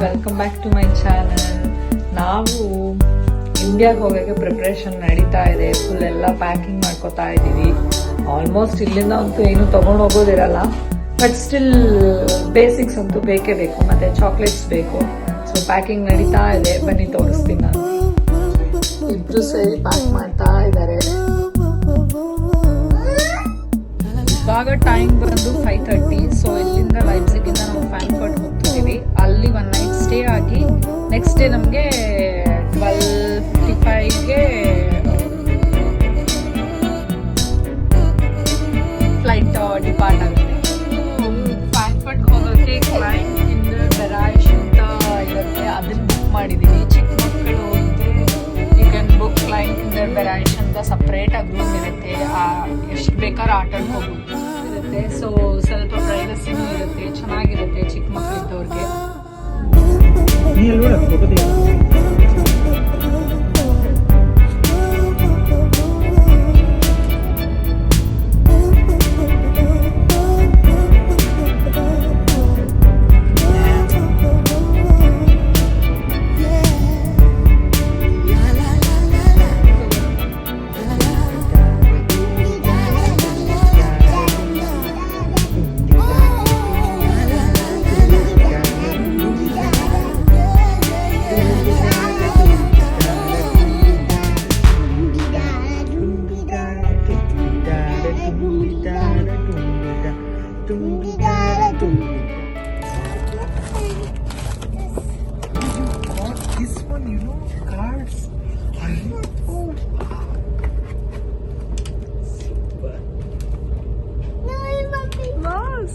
Welcome back to my channel. ನಾವು ಇಂಡಿಯಾಗೆ ಹೋಗೋಕ್ಕೆ ಪ್ರಿಪ್ರೇಷನ್ ನಡೀತಾ ಇದೆ. ಫುಲ್ ಎಲ್ಲ ಪ್ಯಾಕಿಂಗ್ ಮಾಡ್ಕೋತಾ ಇದ್ದೀವಿ. ಆಲ್ಮೋಸ್ಟ್ ಇಲ್ಲಿಂದ ಅಂತೂ ಏನು ತೊಗೊಂಡು ಹೋಗೋದಿರಲ್ಲ, ಬಟ್ ಸ್ಟಿಲ್ ಬೇಸಿಕ್ಸ್ ಅಂತೂ ಬೇಕೇ ಬೇಕು, ಮತ್ತು ಚಾಕ್ಲೇಟ್ಸ್ ಬೇಕು. ಸೊ ಪ್ಯಾಕಿಂಗ್ ನಡೀತಾ ಇದೆ, ಬನ್ನಿ ತೋರಿಸ್ತೀನಿ ನಾನು. ಇಬ್ಬರು ಸೇರಿ ಪ್ಯಾಕ್ ಮಾಡ್ತಾ ಇದ್ದಾರೆ. ಇವಾಗ ಟೈಮ್ ಬಂದು 5:30. ಸೊ ಇಲ್ಲಿಂದ ಲೈಪ್ಸಿಗಿಂದ ನಾವು ಫ್ರಾಂಕ್ಫರ್ಟ್ ಹೋಗ್ತಿದ್ದೀವಿ. ಅಲ್ಲಿ 1 ನೈಟ್ ಸ್ಟೇ ಆಗಿ ನೆಕ್ಸ್ಟ್ ಡೇ ನಮಗೆ 12:55ಗೆ ಫ್ಲೈಟ್ ಡಿಪಾರ್ಟ್ ಆಗುತ್ತೆ. ಫ್ರಾಂಕ್ಫರ್ಟ್ ಹೋಗೋಕ್ಕೆ ಕ್ಲೈಂಟ್ ಕಿಂಡರ್ ಬೆರಾಶ್ ಅಂತ ಇರುತ್ತೆ, ಅದನ್ನು ಬುಕ್ ಮಾಡಿದ್ದೀವಿ. ಚಿಕ್ಕ ಮಕ್ಕಳು ಇದ್ದರೆ ಯು ಕ್ಯಾನ್ ಬುಕ್ ಕ್ಲೈಂಟ್ ಕಿಂಡರ್ ಬೆರಾಶ್ ಅಂತ ಸಪ್ರೇಟಾಗಿ ರೂಮ್ ಇರುತ್ತೆ. ಎಷ್ಟು ಬೇಕಾದ್ರೂ ಆಟ ಆಡ್ಕೋಬೋದು ಇರುತ್ತೆ. ಸೊ ಸ್ವಲ್ಪ ಪ್ರೈವಸಿನೂ ಇರುತ್ತೆ, ಚೆನ್ನಾಗಿರುತ್ತೆ ಚಿಕ್ಕ ಮಕ್ಕಳಿದ್ದವ್ರಿಗೆ.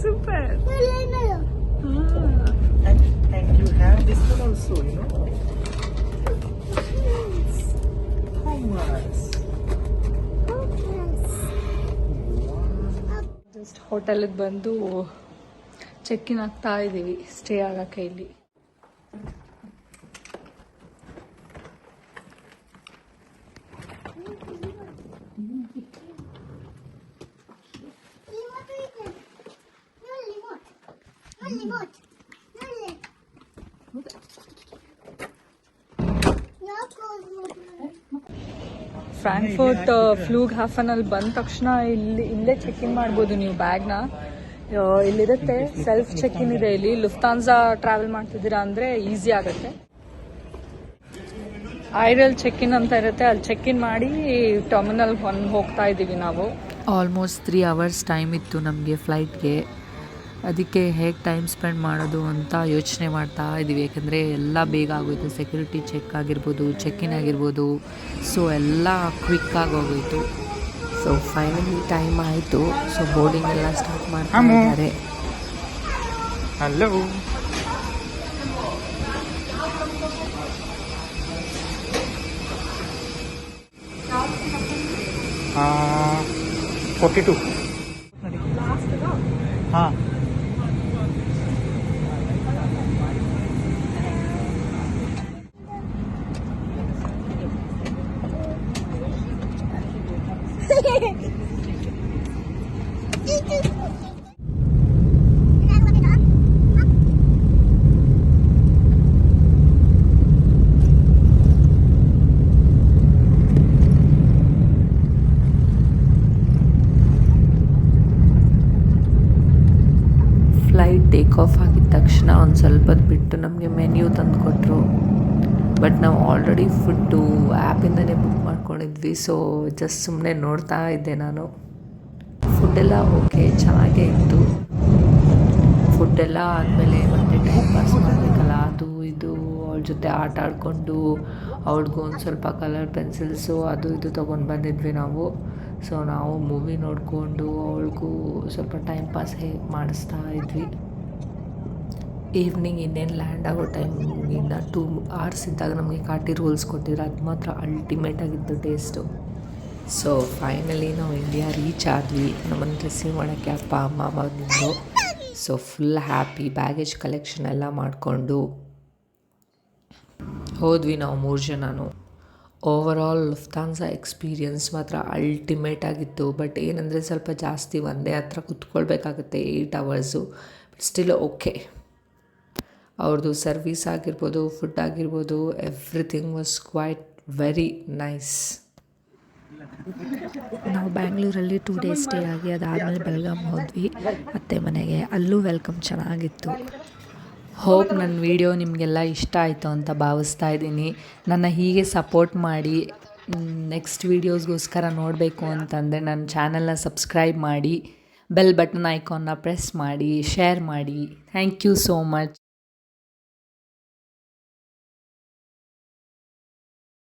Super. And you have this one also, you know. Thomas. Just ಹೋಟೆಲ್ಗೆ ಬಂದು ಚೆಕ್ ಇನ್ ಆಗ್ತಾ ಇದ್ದೀವಿ ಸ್ಟೇ ಆಗೋಕ್ಕೆ ಇಲ್ಲಿ. ಫ್ರಾಂಕ್ಫರ್ಟ್ ಫ್ಲೂಗ್ ಹಾಫನಲ್ಲಿ ಬಂದ ತಕ್ಷಣ ಇಲ್ಲೇ ಚೆಕ್ ಇನ್ ಮಾಡ್ಬೋದು ನೀವು ಬ್ಯಾಗ್ನ. ಇಲ್ಲಿರುತ್ತೆ, ಸೆಲ್ಫ್ ಚೆಕ್ ಇನ್ ಇದೆ ಇಲ್ಲಿ. ಲುಫ್ತಾನ್ಸಾ ಟ್ರಾವೆಲ್ ಮಾಡ್ತಿದ್ದೀರಾ ಅಂದರೆ ಈಸಿ ಆಗುತ್ತೆ. ಐರಲ್ ಚೆಕ್ ಇನ್ ಅಂತ ಇರುತ್ತೆ, ಅಲ್ಲಿ ಚೆಕ್ ಇನ್ ಮಾಡಿ ಟರ್ಮಿನಲ್ 1 ಹೋಗ್ತಾ ಇದ್ದೀವಿ ನಾವು. ಆಲ್ಮೋಸ್ಟ್ 3 hours ಟೈಮ್ ಇತ್ತು ನಮಗೆ ಫ್ಲೈಟ್ಗೆ. ಅದಕ್ಕೆ ಹೇಗೆ ಟೈಮ್ ಸ್ಪೆಂಡ್ ಮಾಡೋದು ಅಂತ ಯೋಚನೆ ಮಾಡ್ತಾ ಇದ್ದೀವಿ. ಯಾಕೆಂದರೆ ಎಲ್ಲ ಬೇಗ ಆಗೋಯಿತು, ಸೆಕ್ಯೂರಿಟಿ ಚೆಕ್ ಆಗಿರ್ಬೋದು, ಚೆಕ್ ಇನ್ ಆಗಿರ್ಬೋದು, ಸೊ ಎಲ್ಲ ಕ್ವಿಕ್ಕಾಗಿ ಹೋಗೋಯಿತು. ಸೊ ಫೈನಲಿ ಟೈಮ್ ಆಯಿತು. ಸೊ ಬೋರ್ಡಿಂಗ್ ಎಲ್ಲ ಸ್ಟಾರ್ಟ್ ಮಾಡ್ತಾ ಇದ್ದಾರೆ. Hello. 42. हाँ. ಫ್ಲೈಟ್ ಟೇಕ್ ಆಫ್ ಆಗಿದ ತಕ್ಷಣ ಒಂದು ಸ್ವಲ್ಪ ಬಿಟ್ಟು ನಮಗೆ ಮೆನ್ಯೂ ತಂದು ಕೊಟ್ಟರು. ಬಟ್ ನಾವು ಆಲ್ರೆಡಿ ಫುಡ್ಡು ಆ್ಯಪಿಂದನೇ ಬುಕ್ ಮಾಡ್ಕೊಂಡಿದ್ವಿ. ಸೊ ಜಸ್ಟ್ ಸುಮ್ಮನೆ ನೋಡ್ತಾ ಇದ್ದೆ ನಾನು. ಫುಡ್ಡೆಲ್ಲ ಓಕೆ, ಚೆನ್ನಾಗೇ ಇತ್ತು. ಫುಡ್ಡೆಲ್ಲ ಆದಮೇಲೆ ಮತ್ತೆ ಟೈಮ್ ಪಾಸ್ ಮಾಡಬೇಕಲ್ಲ, ಅದು ಇದು ಅವಳ ಜೊತೆ ಆಟ ಆಡಿಕೊಂಡು ಅವಳಿಗೂ ಒಂದು ಸ್ವಲ್ಪ ಕಲರ್ ಪೆನ್ಸಿಲ್ಸು ಅದು ಇದು ತೊಗೊಂಡು ಬಂದಿದ್ವಿ ನಾವು. ಸೊ ನಾವು ಮೂವಿ ನೋಡಿಕೊಂಡು ಅವಳಿಗೂ ಸ್ವಲ್ಪ ಟೈಮ್ ಪಾಸ್ ಮಾಡಿಸ್ತಾ ಇದ್ವಿ. ಈವ್ನಿಂಗ್ ಇನ್ನೇನು ಲ್ಯಾಂಡ್ ಆಗೋ ಟೈಮಿಂದ 2 hours ಇದ್ದಾಗ ನಮಗೆ ಕಾಟಿ ರೋಲ್ಸ್ ಕೊಟ್ಟಿದ್ರು. ಅದು ಮಾತ್ರ ಅಲ್ಟಿಮೇಟ್ ಆಗಿತ್ತು ಟೇಸ್ಟು. ಸೊ ಫೈನಲಿ ನಾವು ಇಂಡಿಯಾ ರೀಚ್ ಆದ್ವಿ. ನಮ್ಮನ್ನು ರಿಸೀವ್ ಮಾಡೋಕ್ಕೆ ಅಪ್ಪ ಅಮ್ಮ ಬಂದಿದ್ದರು. So full happy. Baggage collection ಎಲ್ಲ ಮಾಡಿಕೊಂಡು ಹೋದ್ವಿ ನಾವು 3 ಜನನು. ಓವರಾಲ್ ಲುಫ್ತಾನ್ಸಾ ಎಕ್ಸ್ಪೀರಿಯನ್ಸ್ ಮಾತ್ರ ಅಲ್ಟಿಮೇಟ್ ಆಗಿತ್ತು. ಬಟ್ ಏನಂದರೆ ಸ್ವಲ್ಪ ಜಾಸ್ತಿ ಒಂದೇ ಹತ್ರ ಕುತ್ಕೊಳ್ಬೇಕಾಗುತ್ತೆ 8 hours. But still okay. ಅವ್ರದ್ದು ಸರ್ವಿಸ್ ಆಗಿರ್ಬೋದು, ಫುಡ್ ಆಗಿರ್ಬೋದು, everything was quite very nice. ನಾವು ಬ್ಯಾಂಗ್ಳೂರಲ್ಲಿ 2 ಡೇಸ್ ಸ್ಟೇ ಆಗಿ ಅದಾದಮೇಲೆ ಬೆಳಗಾಂ ಹೋದ್ವಿ ಅತ್ತೆ ಮನೆಗೆ. ಅಲ್ಲೂ ವೆಲ್ಕಮ್ ಚೆನ್ನಾಗಿತ್ತು. ಹೋಪ್ ನನ್ನ ವಿಡಿಯೋ ನಿಮಗೆಲ್ಲ ಇಷ್ಟ ಆಯಿತು ಅಂತ ಭಾವಿಸ್ತಾ ಇದ್ದೀನಿ. ನನ್ನ ಹೀಗೆ ಸಪೋರ್ಟ್ ಮಾಡಿ ನೆಕ್ಸ್ಟ್ ವೀಡಿಯೋಸ್ಗೋಸ್ಕರ ನೋಡಬೇಕು ಅಂತಂದರೆ ನನ್ನ ಚಾನಲ್ನ ಸಬ್ಸ್ಕ್ರೈಬ್ ಮಾಡಿ, ಬೆಲ್ ಬಟನ್ ಐಕಾನ್ನ ಪ್ರೆಸ್ ಮಾಡಿ, ಶೇರ್ ಮಾಡಿ. Thank you so much.